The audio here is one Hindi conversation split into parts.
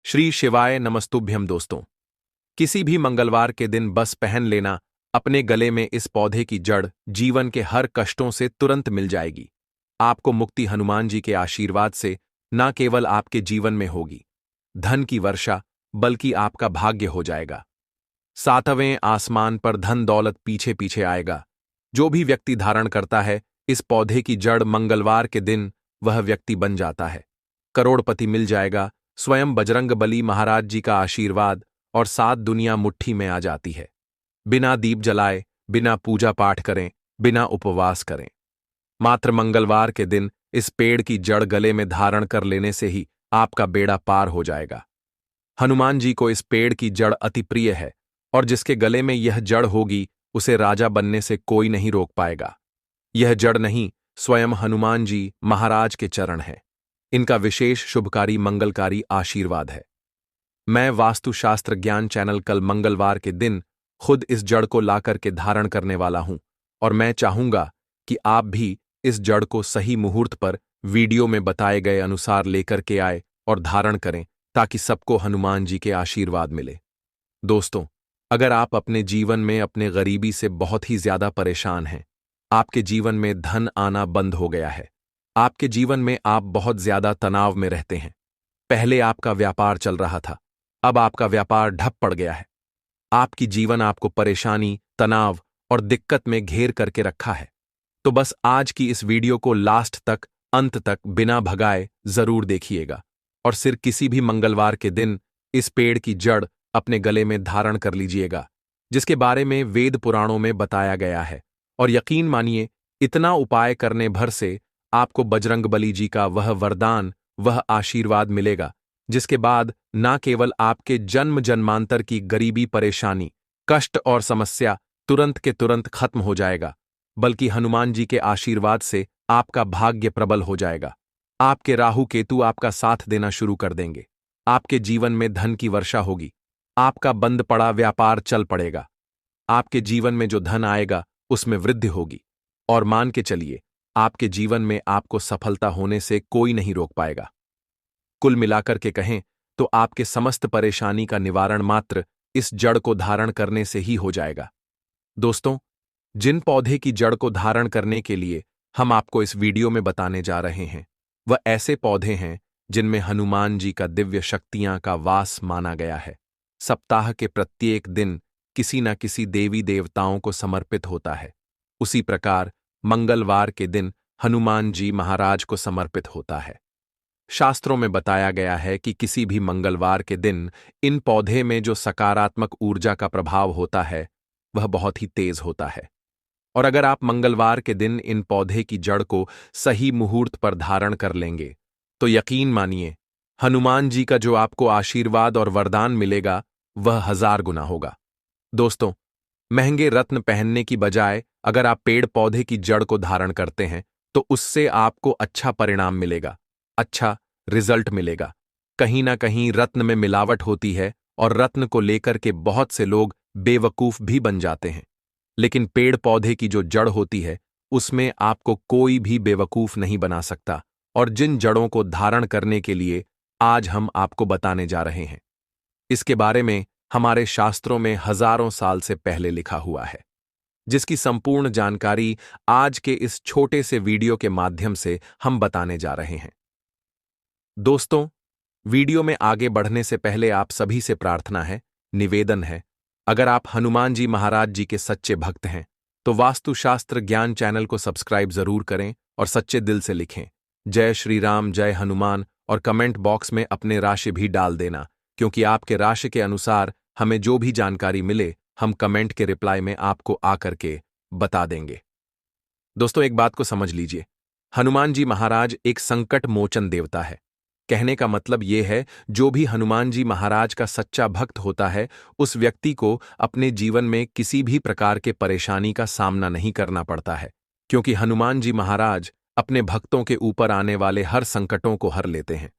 श्री शिवाय नमस्तुभ्यम दोस्तों। किसी भी मंगलवार के दिन बस पहन लेना अपने गले में इस पौधे की जड़ जीवन के हर कष्टों से तुरंत मिल जाएगी। आपको मुक्ति हनुमान जी के आशीर्वाद से न केवल आपके जीवन में होगी धन की वर्षा, बल्कि आपका भाग्य हो जाएगा। सातवें आसमान पर धन दौलत पीछे पीछे आएगा। जो भी व्यक्ति धारण करता है इस पौधे की जड़ मंगलवार के दिन, वह व्यक्ति बन जाता है, करोड़पति मिल जाएगा। स्वयं बजरंगबली महाराज जी का आशीर्वाद और सात दुनिया मुट्ठी में आ जाती है। बिना दीप जलाए, बिना पूजा पाठ करें, बिना उपवास करें, मात्र मंगलवार के दिन इस पेड़ की जड़ गले में धारण कर लेने से ही आपका बेड़ा पार हो जाएगा। हनुमान जी को इस पेड़ की जड़ अति प्रिय है और जिसके गले में यह जड़ होगी उसे राजा बनने से कोई नहीं रोक पाएगा। यह जड़ नहीं, स्वयं हनुमान जी महाराज के चरण हैं। इनका विशेष शुभकारी मंगलकारी आशीर्वाद है। मैं वास्तुशास्त्र ज्ञान चैनल कल मंगलवार के दिन खुद इस जड़ को लाकर के धारण करने वाला हूं और मैं चाहूंगा कि आप भी इस जड़ को सही मुहूर्त पर वीडियो में बताए गए अनुसार लेकर के आए और धारण करें, ताकि सबको हनुमान जी के आशीर्वाद मिले। दोस्तों, अगर आप अपने जीवन में अपने गरीबी से बहुत ही ज्यादा परेशान हैं, आपके जीवन में धन आना बंद हो गया है, आपके जीवन में आप बहुत ज्यादा तनाव में रहते हैं, पहले आपका व्यापार चल रहा था, अब आपका व्यापार ठप पड़ गया है, आपकी जीवन आपको परेशानी, तनाव और दिक्कत में घेर करके रखा है, तो बस आज की इस वीडियो को लास्ट तक, अंत तक बिना भगाए जरूर देखिएगा और सिर्फ किसी भी मंगलवार के दिन इस पेड़ की जड़ अपने गले में धारण कर लीजिएगा, जिसके बारे में वेद पुराणों में बताया गया है। और यकीन मानिए, इतना उपाय करने भर से आपको बजरंगबली जी का वह वरदान, वह आशीर्वाद मिलेगा, जिसके बाद न केवल आपके जन्म जन्मांतर की गरीबी, परेशानी, कष्ट और समस्या तुरंत के तुरंत खत्म हो जाएगा, बल्कि हनुमान जी के आशीर्वाद से आपका भाग्य प्रबल हो जाएगा। आपके राहु केतु आपका साथ देना शुरू कर देंगे, आपके जीवन में धन की वर्षा होगी, आपका बंद पड़ा व्यापार चल पड़ेगा, आपके जीवन में जो धन आएगा उसमें वृद्धि होगी और मान के चलिए, आपके जीवन में आपको सफलता होने से कोई नहीं रोक पाएगा। कुल मिलाकर के कहें तो आपके समस्त परेशानी का निवारण मात्र इस जड़ को धारण करने से ही हो जाएगा। दोस्तों, जिन पौधे की जड़ को धारण करने के लिए हम आपको इस वीडियो में बताने जा रहे हैं, वह ऐसे पौधे हैं जिनमें हनुमान जी का दिव्य शक्तियां का वास माना गया है। सप्ताह के प्रत्येक दिन किसी न किसी देवी देवताओं को समर्पित होता है। उसी प्रकार मंगलवार के दिन हनुमान जी महाराज को समर्पित होता है। शास्त्रों में बताया गया है कि किसी भी मंगलवार के दिन इन पौधे में जो सकारात्मक ऊर्जा का प्रभाव होता है वह बहुत ही तेज होता है। और अगर आप मंगलवार के दिन इन पौधे की जड़ को सही मुहूर्त पर धारण कर लेंगे तो यकीन मानिए, हनुमान जी का जो आपको आशीर्वाद और वरदान मिलेगा वह 1000 गुना होगा। दोस्तों, महंगे रत्न पहनने की बजाय अगर आप पेड़ पौधे की जड़ को धारण करते हैं तो उससे आपको अच्छा परिणाम मिलेगा, अच्छा रिजल्ट मिलेगा। कहीं ना कहीं रत्न में मिलावट होती है और रत्न को लेकर के बहुत से लोग बेवकूफ भी बन जाते हैं, लेकिन पेड़ पौधे की जो जड़ होती है उसमें आपको कोई भी बेवकूफ नहीं बना सकता। और जिन जड़ों को धारण करने के लिए आज हम आपको बताने जा रहे हैं, इसके बारे में हमारे शास्त्रों में हजारों साल से पहले लिखा हुआ है, जिसकी संपूर्ण जानकारी आज के इस छोटे से वीडियो के माध्यम से हम बताने जा रहे हैं। दोस्तों, वीडियो में आगे बढ़ने से पहले आप सभी से प्रार्थना है, निवेदन है, अगर आप हनुमान जी महाराज जी के सच्चे भक्त हैं तो वास्तुशास्त्र ज्ञान चैनल को सब्सक्राइब जरूर करें और सच्चे दिल से लिखें जय श्री राम, जय हनुमान, और कमेंट बॉक्स में अपने राशि भी डाल देना, क्योंकि आपके राशि के अनुसार हमें जो भी जानकारी मिले हम कमेंट के रिप्लाई में आपको आकर के बता देंगे। दोस्तों, एक बात को समझ लीजिए, हनुमान जी महाराज एक संकट मोचन देवता है। कहने का मतलब यह है, जो भी हनुमान जी महाराज का सच्चा भक्त होता है उस व्यक्ति को अपने जीवन में किसी भी प्रकार के परेशानी का सामना नहीं करना पड़ता है, क्योंकि हनुमान जी महाराज अपने भक्तों के ऊपर आने वाले हर संकटों को हर लेते हैं।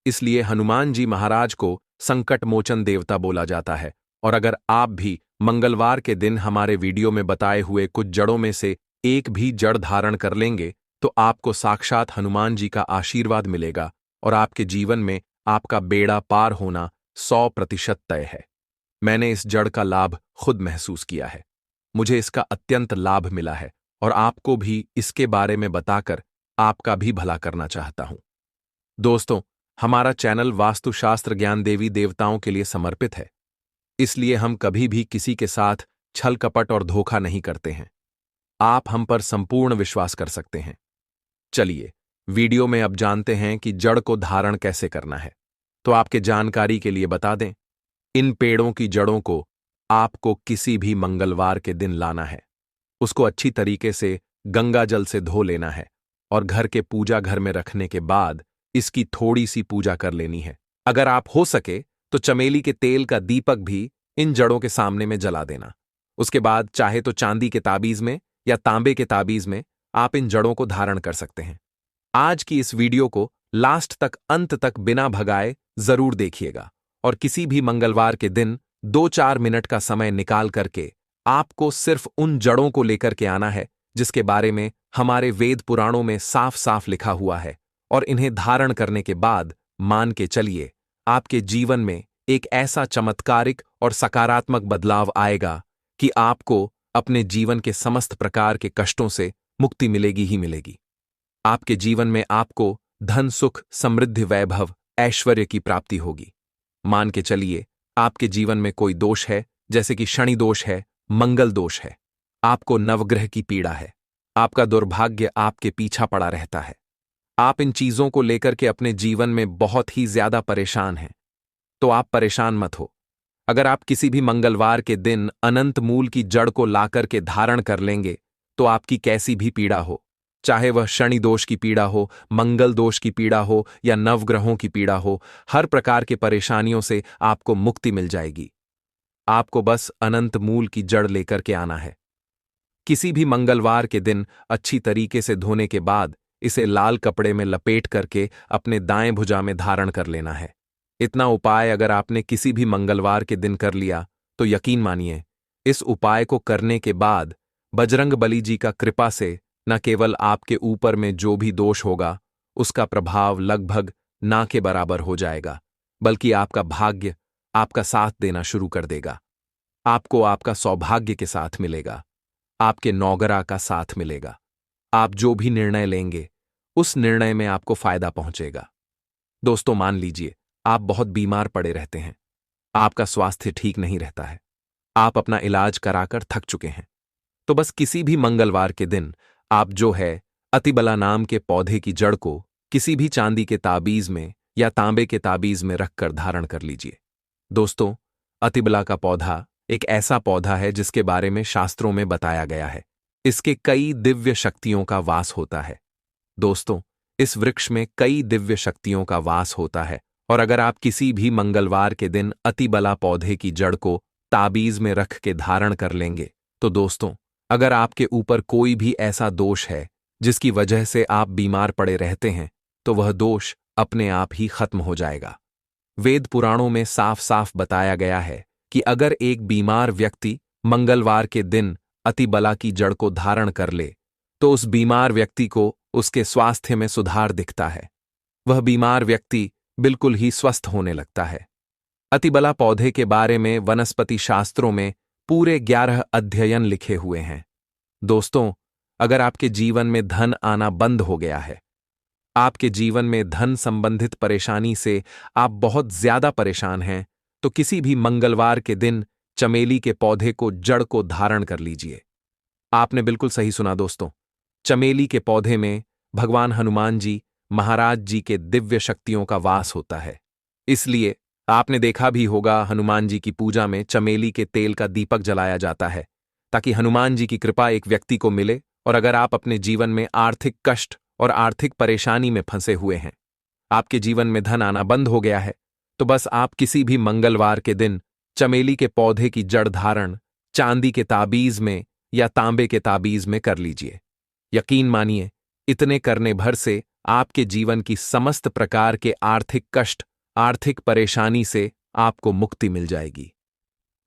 इसलिए हनुमान जी महाराज को संकट मोचन देवता बोला जाता है। और अगर आप भी मंगलवार के दिन हमारे वीडियो में बताए हुए कुछ जड़ों में से एक भी जड़ धारण कर लेंगे तो आपको साक्षात हनुमान जी का आशीर्वाद मिलेगा और आपके जीवन में आपका बेड़ा पार होना 100% तय है। मैंने इस जड़ का लाभ खुद महसूस किया है। मुझे इसका अत्यंत लाभ मिला है और आपको भी इसके बारे में बताकर आपका भी भला करना चाहता हूं। दोस्तों, हमारा चैनल वास्तुशास्त्र ज्ञान देवी देवताओं के लिए समर्पित है, इसलिए हम कभी भी किसी के साथ छल कपट और धोखा नहीं करते हैं। आप हम पर संपूर्ण विश्वास कर सकते हैं। चलिए, वीडियो में अब जानते हैं कि जड़ को धारण कैसे करना है। तो आपके जानकारी के लिए बता दें, इन पेड़ों की जड़ों को आपको किसी भी मंगलवार के दिन लाना है। उसको अच्छी तरीके से गंगा जल से धो लेना है और घर के पूजा घर में रखने के बाद इसकी थोड़ी सी पूजा कर लेनी है। अगर आप हो सके तो चमेली के तेल का दीपक भी इन जड़ों के सामने में जला देना। उसके बाद चाहे तो चांदी के ताबीज में या तांबे के ताबीज में आप इन जड़ों को धारण कर सकते हैं। आज की इस वीडियो को लास्ट तक अंत तक बिना भगाए जरूर देखिएगा और किसी भी मंगलवार के दिन 2-4 मिनट का समय निकाल करके आपको सिर्फ उन जड़ों को लेकर के आना है जिसके बारे में हमारे वेद पुराणों में साफ साफ लिखा हुआ है, और इन्हें धारण करने के बाद मान के चलिए आपके जीवन में एक ऐसा चमत्कारिक और सकारात्मक बदलाव आएगा कि आपको अपने जीवन के समस्त प्रकार के कष्टों से मुक्ति मिलेगी ही मिलेगी। आपके जीवन में आपको धन सुख समृद्धि वैभव ऐश्वर्य की प्राप्ति होगी। मान के चलिए आपके जीवन में कोई दोष है, जैसे कि शनि दोष है, मंगल दोष है, आपको नवग्रह की पीड़ा है, आपका दुर्भाग्य आपके पीछा पड़ा रहता है, आप इन चीजों को लेकर के अपने जीवन में बहुत ही ज्यादा परेशान हैं, तो आप परेशान मत हो। अगर आप किसी भी मंगलवार के दिन अनंत मूल की जड़ को लाकर के धारण कर लेंगे तो आपकी कैसी भी पीड़ा हो, चाहे वह शनि दोष की पीड़ा हो, मंगल दोष की पीड़ा हो या नवग्रहों की पीड़ा हो, हर प्रकार के परेशानियों से आपको मुक्ति मिल जाएगी। आपको बस अनंत मूल की जड़ लेकर के आना है। किसी भी मंगलवार के दिन अच्छी तरीके से धोने के बाद इसे लाल कपड़े में लपेट करके अपने दाएं भुजा में धारण कर लेना है। इतना उपाय अगर आपने किसी भी मंगलवार के दिन कर लिया तो यकीन मानिए, इस उपाय को करने के बाद बजरंगबली जी का कृपा से न केवल आपके ऊपर में जो भी दोष होगा उसका प्रभाव लगभग ना के बराबर हो जाएगा, बल्कि आपका भाग्य आपका साथ देना शुरू कर देगा। आपको आपका सौभाग्य के साथ मिलेगा, आपके नौगरा का साथ मिलेगा। आप जो भी निर्णय लेंगे उस निर्णय में आपको फायदा पहुंचेगा। दोस्तों, मान लीजिए आप बहुत बीमार पड़े रहते हैं, आपका स्वास्थ्य ठीक नहीं रहता है, आप अपना इलाज कराकर थक चुके हैं, तो बस किसी भी मंगलवार के दिन आप जो है अतिबला नाम के पौधे की जड़ को किसी भी चांदी के ताबीज में या तांबे के ताबीज में रखकर धारण कर लीजिए। दोस्तों, अतिबला का पौधा एक ऐसा पौधा है जिसके बारे में शास्त्रों में बताया गया है। इसके कई दिव्य शक्तियों का वास होता है। दोस्तों, इस वृक्ष में कई दिव्य शक्तियों का वास होता है, और अगर आप किसी भी मंगलवार के दिन अतिबला पौधे की जड़ को ताबीज में रख के धारण कर लेंगे तो दोस्तों, अगर आपके ऊपर कोई भी ऐसा दोष है जिसकी वजह से आप बीमार पड़े रहते हैं तो वह दोष अपने आप ही खत्म हो जाएगा। वेद पुराणों में साफ साफ बताया गया है कि अगर एक बीमार व्यक्ति मंगलवार के दिन अतिबला की जड़ को धारण कर ले तो उस बीमार व्यक्ति को उसके स्वास्थ्य में सुधार दिखता है। वह बीमार व्यक्ति बिल्कुल ही स्वस्थ होने लगता है। अतिबला पौधे के बारे में वनस्पति शास्त्रों में पूरे 11 अध्ययन लिखे हुए हैं। दोस्तों, अगर आपके जीवन में धन आना बंद हो गया है, आपके जीवन में धन संबंधित परेशानी से आप बहुत ज्यादा परेशान हैं, तो किसी भी मंगलवार के दिन चमेली के पौधे को जड़ को धारण कर लीजिए। आपने बिल्कुल सही सुना दोस्तों, चमेली के पौधे में भगवान हनुमान जी महाराज जी के दिव्य शक्तियों का वास होता है। इसलिए आपने देखा भी होगा, हनुमान जी की पूजा में चमेली के तेल का दीपक जलाया जाता है ताकि हनुमान जी की कृपा एक व्यक्ति को मिले। और अगर आप अपने जीवन में आर्थिक कष्ट और आर्थिक परेशानी में फंसे हुए हैं, आपके जीवन में धन आना बंद हो गया है, तो बस आप किसी भी मंगलवार के दिन चमेली के पौधे की जड़ धारण चांदी के ताबीज में या तांबे के ताबीज में कर लीजिए। यकीन मानिए, इतने करने भर से आपके जीवन की समस्त प्रकार के आर्थिक कष्ट आर्थिक परेशानी से आपको मुक्ति मिल जाएगी।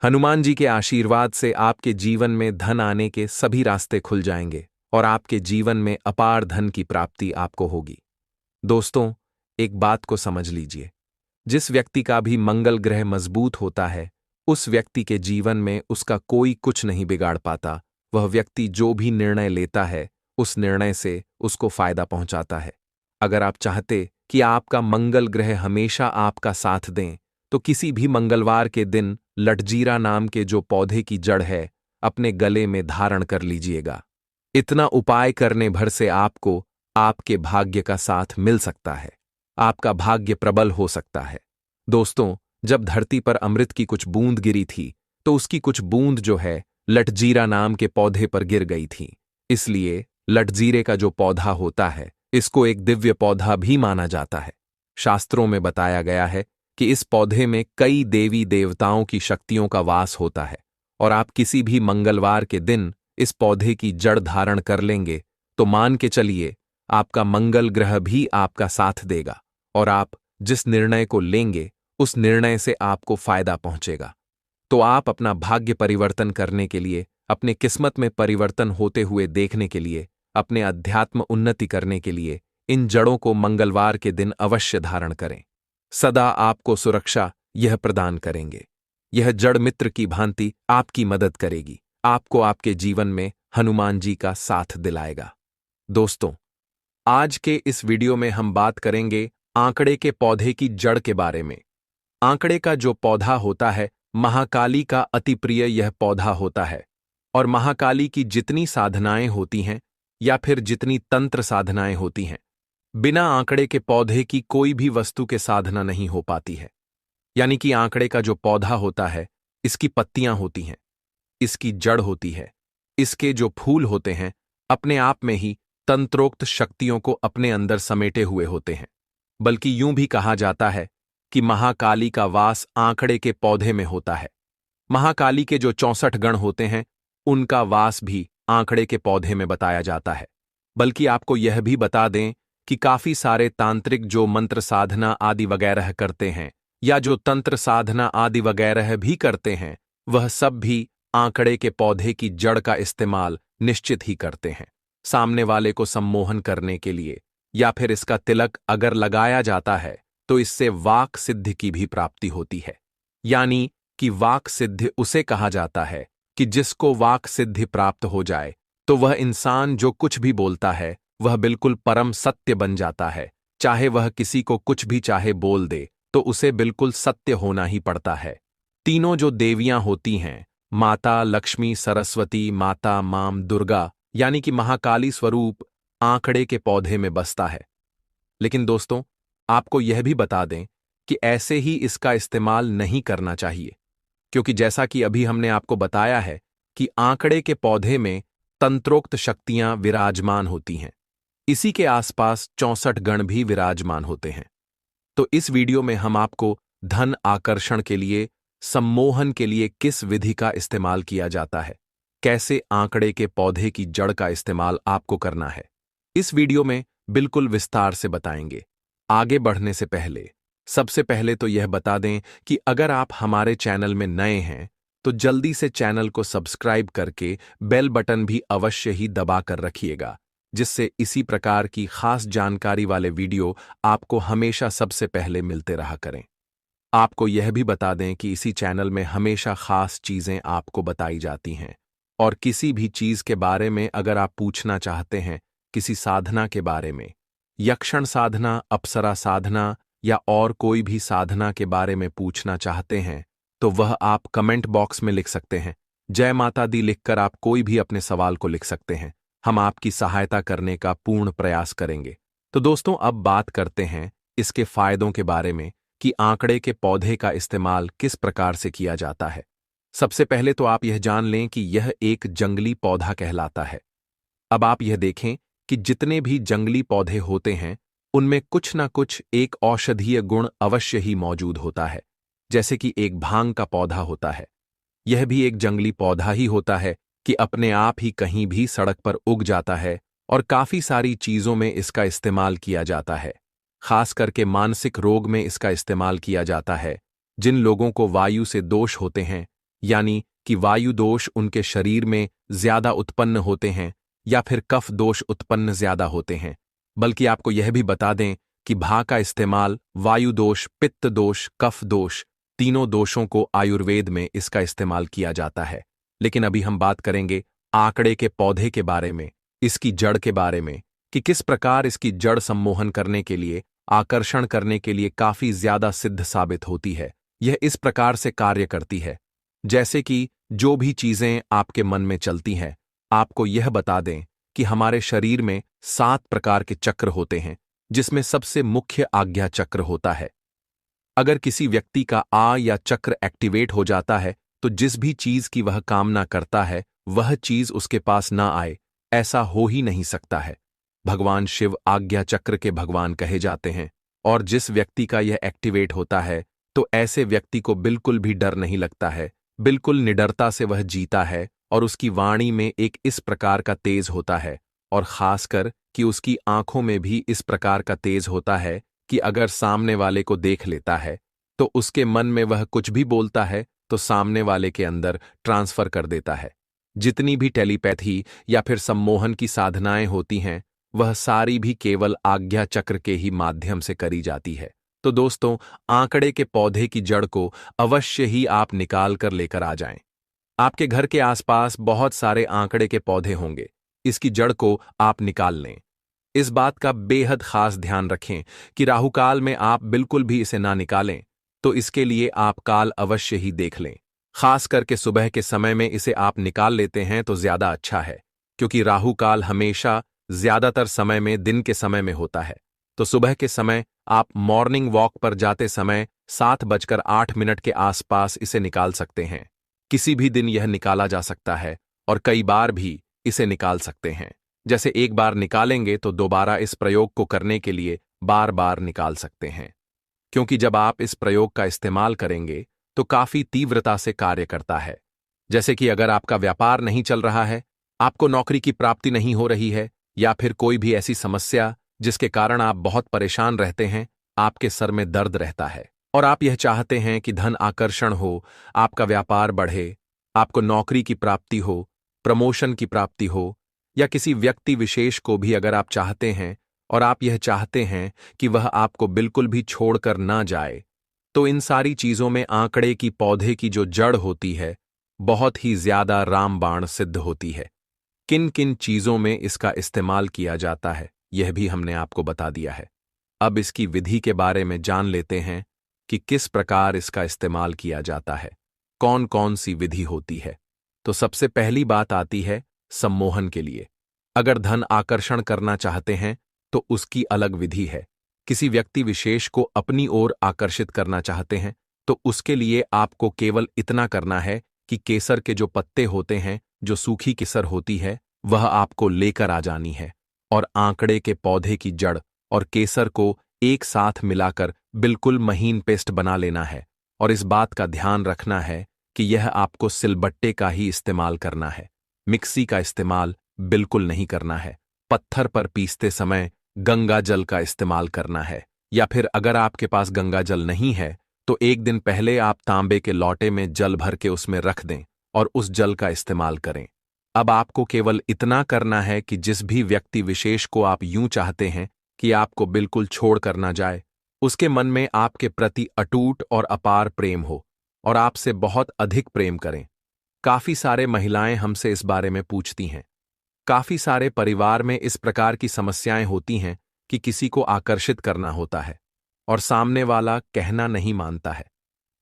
हनुमान जी के आशीर्वाद से आपके जीवन में धन आने के सभी रास्ते खुल जाएंगे और आपके जीवन में अपार धन की प्राप्ति आपको होगी। दोस्तों, एक बात को समझ लीजिए, जिस व्यक्ति का भी मंगल ग्रह मजबूत होता है, उस व्यक्ति के जीवन में उसका कोई कुछ नहीं बिगाड़ पाता। वह व्यक्ति जो भी निर्णय लेता है, उस निर्णय से उसको फायदा पहुंचाता है। अगर आप चाहते कि आपका मंगल ग्रह हमेशा आपका साथ दें, तो किसी भी मंगलवार के दिन लटजीरा नाम के जो पौधे की जड़ है, अपने गले में धारण कर लीजिएगा। इतना उपाय करने भर से आपको आपके भाग्य का साथ मिल सकता है। आपका भाग्य प्रबल हो सकता है। दोस्तों, जब धरती पर अमृत की कुछ बूंद गिरी थी, तो उसकी कुछ बूंद जो है लटजीरा नाम के पौधे पर गिर गई थी। इसलिए लटजीरे का जो पौधा होता है, इसको एक दिव्य पौधा भी माना जाता है। शास्त्रों में बताया गया है कि इस पौधे में कई देवी देवताओं की शक्तियों का वास होता है, और आप किसी भी मंगलवार के दिन इस पौधे की जड़ धारण कर लेंगे तो मान के चलिए आपका मंगल ग्रह भी आपका साथ देगा, और आप जिस निर्णय को लेंगे उस निर्णय से आपको फायदा पहुंचेगा। तो आप अपना भाग्य परिवर्तन करने के लिए, अपने किस्मत में परिवर्तन होते हुए देखने के लिए, अपने अध्यात्म उन्नति करने के लिए इन जड़ों को मंगलवार के दिन अवश्य धारण करें। सदा आपको सुरक्षा यह प्रदान करेंगे। यह जड़ मित्र की भांति आपकी मदद करेगी, आपको आपके जीवन में हनुमान जी का साथ दिलाएगा। दोस्तों, आज के इस वीडियो में हम बात करेंगे आंकड़े के पौधे की जड़ के बारे में। आंकड़े का जो पौधा होता है, महाकाली का अति प्रिय यह पौधा होता है, और महाकाली की जितनी साधनाएं होती हैं या फिर जितनी तंत्र साधनाएं होती हैं, बिना आंकड़े के पौधे की कोई भी वस्तु के साधना नहीं हो पाती है। यानी कि आंकड़े का जो पौधा होता है, इसकी पत्तियां होती हैं, इसकी जड़ होती है, इसके जो फूल होते हैं, अपने आप में ही तंत्रोक्त शक्तियों को अपने अंदर समेटे हुए होते हैं। बल्कि यूं भी कहा जाता है कि महाकाली का वास आंकड़े के पौधे में होता है। महाकाली के जो 64 गण होते हैं, उनका वास भी आंकड़े के पौधे में बताया जाता है। बल्कि आपको यह भी बता दें कि काफी सारे तांत्रिक जो मंत्र साधना आदि वगैरह करते हैं, या जो तंत्र साधना आदि वगैरह भी करते हैं, वह सब भी आंकड़े के पौधे की जड़ का इस्तेमाल निश्चित ही करते हैं, सामने वाले को सम्मोहन करने के लिए। या फिर इसका तिलक अगर लगाया जाता है तो इससे वाक सिद्धि की भी प्राप्ति होती है। यानी कि वाक सिद्धि उसे कहा जाता है कि जिसको वाक सिद्धि प्राप्त हो जाए तो वह इंसान जो कुछ भी बोलता है वह बिल्कुल परम सत्य बन जाता है। चाहे वह किसी को कुछ भी चाहे बोल दे तो उसे बिल्कुल सत्य होना ही पड़ता है। तीनों जो देवियां होती हैं, माता लक्ष्मी, सरस्वती, माता माम दुर्गा, यानी कि महाकाली स्वरूप आंकड़े के पौधे में बसता है। लेकिन दोस्तों, आपको यह भी बता दें कि ऐसे ही इसका इस्तेमाल नहीं करना चाहिए, क्योंकि जैसा कि अभी हमने आपको बताया है कि आंकड़े के पौधे में तंत्रोक्त शक्तियां विराजमान होती हैं। इसी के आसपास 64 गण भी विराजमान होते हैं। तो इस वीडियो में हम आपको धन आकर्षण के लिए, सम्मोहन के लिए किस विधि का इस्तेमाल किया जाता है, कैसे आंकड़े के पौधे की जड़ का इस्तेमाल आपको करना है, इस वीडियो में बिल्कुल विस्तार से बताएंगे। आगे बढ़ने से पहले सबसे पहले तो यह बता दें कि अगर आप हमारे चैनल में नए हैं तो जल्दी से चैनल को सब्सक्राइब करके बेल बटन भी अवश्य ही दबा कर रखिएगा, जिससे इसी प्रकार की खास जानकारी वाले वीडियो आपको हमेशा सबसे पहले मिलते रहा करें। आपको यह भी बता दें कि इसी चैनल में हमेशा खास चीजें आपको बताई जाती हैं, और किसी भी चीज के बारे में अगर आप पूछना चाहते हैं, किसी साधना के बारे में, यक्षण साधना, अप्सरा साधना या और कोई भी साधना के बारे में पूछना चाहते हैं, तो वह आप कमेंट बॉक्स में लिख सकते हैं। जय माता दी लिखकर आप कोई भी अपने सवाल को लिख सकते हैं। हम आपकी सहायता करने का पूर्ण प्रयास करेंगे। तो दोस्तों, अब बात करते हैं इसके फायदों के बारे में कि आंकड़े के पौधे का इस्तेमाल किस प्रकार से किया जाता है। सबसे पहले तो आप यह जान लें कि यह एक जंगली पौधा कहलाता है। अब आप यह देखें कि जितने भी जंगली पौधे होते हैं, उनमें कुछ ना कुछ एक औषधीय गुण अवश्य ही मौजूद होता है। जैसे कि एक भांग का पौधा होता है, यह भी एक जंगली पौधा ही होता है कि अपने आप ही कहीं भी सड़क पर उग जाता है, और काफी सारी चीजों में इसका इस्तेमाल किया जाता है। खास करके मानसिक रोग में इसका इस्तेमाल किया जाता है। जिन लोगों को वायु से दोष होते हैं, यानी कि वायु दोष उनके शरीर में ज्यादा उत्पन्न होते हैं, या फिर कफ दोष उत्पन्न ज्यादा होते हैं। बल्कि आपको यह भी बता दें कि भा का इस्तेमाल वायु दोष, पित्त दोष, कफ दोष, तीनों दोषों को आयुर्वेद में इसका इस्तेमाल किया जाता है। लेकिन अभी हम बात करेंगे आंकड़े के पौधे के बारे में, इसकी जड़ के बारे में, कि किस प्रकार इसकी जड़ सम्मोहन करने के लिए, आकर्षण करने के लिए काफी ज्यादा सिद्ध साबित होती है। यह इस प्रकार से कार्य करती है जैसे कि जो भी चीजें आपके मन में चलती हैं, आपको यह बता दें कि हमारे शरीर में 7 प्रकार के चक्र होते हैं, जिसमें सबसे मुख्य आज्ञा चक्र होता है। अगर किसी व्यक्ति का आ या चक्र एक्टिवेट हो जाता है तो जिस भी चीज की वह कामना करता है वह चीज उसके पास ना आए, ऐसा हो ही नहीं सकता है। भगवान शिव आज्ञा चक्र के भगवान कहे जाते हैं, और जिस व्यक्ति का यह एक्टिवेट होता है तो ऐसे व्यक्ति को बिल्कुल भी डर नहीं लगता है, बिल्कुल निडरता से वह जीता है, और उसकी वाणी में एक इस प्रकार का तेज होता है, और खासकर कि उसकी आंखों में भी इस प्रकार का तेज होता है कि अगर सामने वाले को देख लेता है तो उसके मन में वह कुछ भी बोलता है तो सामने वाले के अंदर ट्रांसफर कर देता है। जितनी भी टेलीपैथी या फिर सम्मोहन की साधनाएं होती हैं वह सारी भी केवल आज्ञा चक्र के ही माध्यम से करी जाती है। तो दोस्तों, आंकड़े के पौधे की जड़ को अवश्य ही आप निकाल कर लेकर आ जाएं। आपके घर के आसपास बहुत सारे आंकड़े के पौधे होंगे, इसकी जड़ को आप निकाल लें। इस बात का बेहद खास ध्यान रखें कि राहुकाल में आप बिल्कुल भी इसे ना निकालें, तो इसके लिए आप काल अवश्य ही देख लें। खास करके सुबह के समय में इसे आप निकाल लेते हैं तो ज्यादा अच्छा है, क्योंकि राहुकाल हमेशा ज्यादातर समय में दिन के समय में होता है। तो सुबह के समय आप मॉर्निंग वॉक पर जाते समय 7:08 के आसपास इसे निकाल सकते हैं। किसी भी दिन यह निकाला जा सकता है और कई बार भी इसे निकाल सकते हैं। जैसे एक बार निकालेंगे तो दोबारा इस प्रयोग को करने के लिए बार बार निकाल सकते हैं, क्योंकि जब आप इस प्रयोग का इस्तेमाल करेंगे तो काफी तीव्रता से कार्य करता है। जैसे कि अगर आपका व्यापार नहीं चल रहा है, आपको नौकरी की प्राप्ति नहीं हो रही है, या फिर कोई भी ऐसी समस्या जिसके कारण आप बहुत परेशान रहते हैं, आपके सर में दर्द रहता है और आप यह चाहते हैं कि धन आकर्षण हो, आपका व्यापार बढ़े, आपको नौकरी की प्राप्ति हो, प्रमोशन की प्राप्ति हो, या किसी व्यक्ति विशेष को भी अगर आप चाहते हैं और आप यह चाहते हैं कि वह आपको बिल्कुल भी छोड़कर ना जाए, तो इन सारी चीजों में आंकड़े की पौधे की जो जड़ होती है बहुत ही ज्यादा रामबाण सिद्ध होती है। किन किन चीजों में इसका इस्तेमाल किया जाता है यह भी हमने आपको बता दिया है। अब इसकी विधि के बारे में जान लेते हैं कि किस प्रकार इसका इस्तेमाल किया जाता है, कौन कौन सी विधि होती है। तो सबसे पहली बात आती है सम्मोहन के लिए। अगर धन आकर्षण करना चाहते हैं तो उसकी अलग विधि है। किसी व्यक्ति विशेष को अपनी ओर आकर्षित करना चाहते हैं तो उसके लिए आपको केवल इतना करना है कि केसर के जो पत्ते होते हैं, जो सूखी केसर होती है, वह आपको लेकर आ जानी है और आंकड़े के पौधे की जड़ और केसर को एक साथ मिलाकर बिल्कुल महीन पेस्ट बना लेना है। और इस बात का ध्यान रखना है कि यह आपको सिलबट्टे का ही इस्तेमाल करना है, मिक्सी का इस्तेमाल बिल्कुल नहीं करना है। पत्थर पर पीसते समय गंगा जल का इस्तेमाल करना है, या फिर अगर आपके पास गंगा जल नहीं है तो एक दिन पहले आप तांबे के लोटे में जल भर के उसमें रख दें और उस जल का इस्तेमाल करें। अब आपको केवल इतना करना है कि जिस भी व्यक्ति विशेष को आप यूं चाहते हैं कि आपको बिल्कुल छोड़ कर ना जाए, उसके मन में आपके प्रति अटूट और अपार प्रेम हो और आपसे बहुत अधिक प्रेम करें। काफी सारे महिलाएं हमसे इस बारे में पूछती हैं। काफी सारे परिवार में इस प्रकार की समस्याएं होती हैं कि किसी को आकर्षित करना होता है और सामने वाला कहना नहीं मानता है,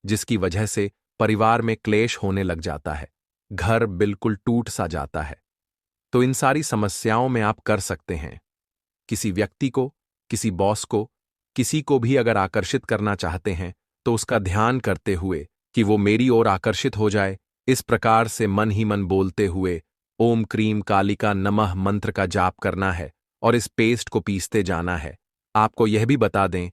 जिसकी वजह से परिवार में क्लेश होने लग जाता है, घर बिल्कुल टूट सा जाता है। तो इन सारी समस्याओं में आप कर सकते हैं, किसी व्यक्ति को, किसी बॉस को, किसी को भी अगर आकर्षित करना चाहते हैं तो उसका ध्यान करते हुए कि वो मेरी ओर आकर्षित हो जाए, इस प्रकार से मन ही मन बोलते हुए ओम क्रीम कालिका नमः मंत्र का जाप करना है और इस पेस्ट को पीसते जाना है। आपको यह भी बता दें